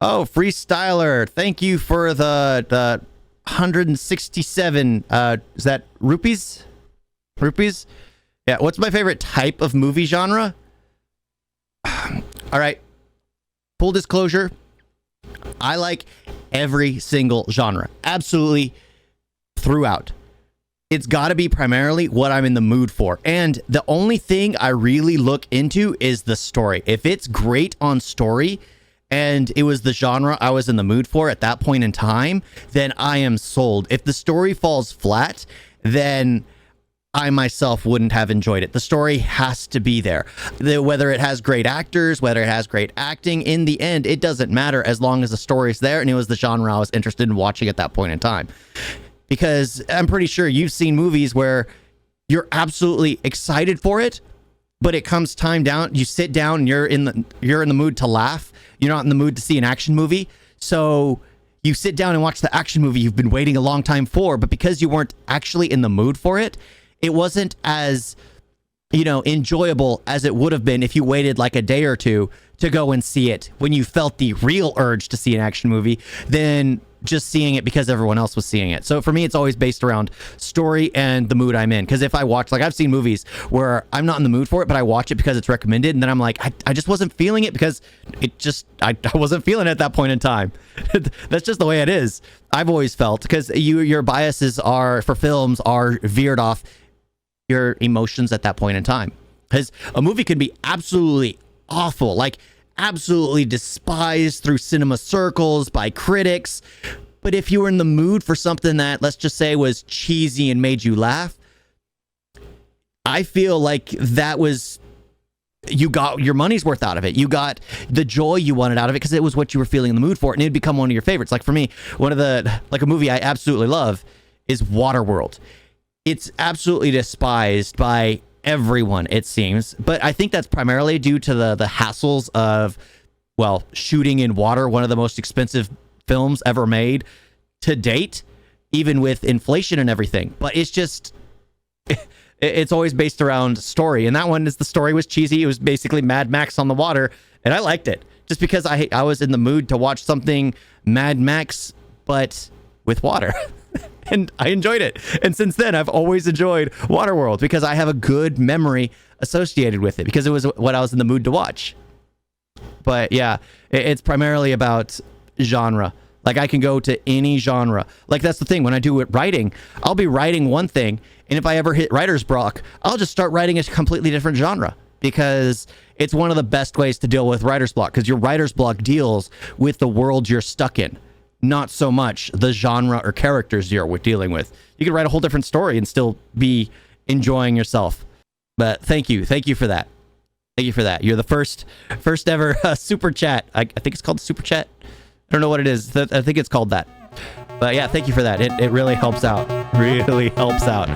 Oh, Freestyler, thank you for the 167. Is that rupees? Rupees? Yeah. What's my favorite type of movie genre? All right. Full disclosure, I like every single genre, absolutely throughout. It's got to be primarily what I'm in the mood for. And the only thing I really look into is the story. If it's great on story and it was the genre I was in the mood for at that point in time, then I am sold. If the story falls flat, then I myself wouldn't have enjoyed it. The story has to be there. Whether it has great actors, whether it has great acting, in the end, it doesn't matter as long as the story's there and it was the genre I was interested in watching at that point in time. Because I'm pretty sure you've seen movies where you're absolutely excited for it, but it comes time down, you sit down and you're in the mood to laugh. You're not in the mood to see an action movie. So you sit down and watch the action movie you've been waiting a long time for, but because you weren't actually in the mood for it, it wasn't as, enjoyable as it would have been if you waited like a day or two to go and see it when you felt the real urge to see an action movie than just seeing it because everyone else was seeing it. So for me, it's always based around story and the mood I'm in. Because if I watch, like I've seen movies where I'm not in the mood for it, but I watch it because it's recommended, and then I'm like, I just wasn't feeling it because I wasn't feeling it at that point in time. That's just the way it is. I've always felt, because your biases are for films are veered off your emotions at that point in time. Because a movie can be absolutely awful, like absolutely despised through cinema circles by critics, but if you were in the mood for something that, let's just say, was cheesy and made you laugh, I feel like that was, you got your money's worth out of it. You got the joy you wanted out of it because it was what you were feeling in the mood for, and it'd become one of your favorites. Like for me, a movie I absolutely love is Waterworld. It's absolutely despised by everyone, it seems, but I think that's primarily due to the hassles of, shooting in water, one of the most expensive films ever made to date, even with inflation and everything. But it's just, it's always based around story, and that one the story was cheesy. It was basically Mad Max on the water, and I liked it just because I was in the mood to watch something Mad Max but with water. And I enjoyed it. And since then, I've always enjoyed Waterworld because I have a good memory associated with it because it was what I was in the mood to watch. But yeah, it's primarily about genre. Like I can go to any genre. Like that's the thing. When I do writing, I'll be writing one thing. And if I ever hit writer's block, I'll just start writing a completely different genre because it's one of the best ways to deal with writer's block, because your writer's block deals with the world you're stuck in, not so much the genre or characters you're dealing with. You can write a whole different story and still be enjoying yourself. But thank you for that. Thank you for that. You're the first ever super chat. I think it's called super chat. I don't know what it is. I think it's called that. But yeah, thank you for that. It really helps out. Really helps out.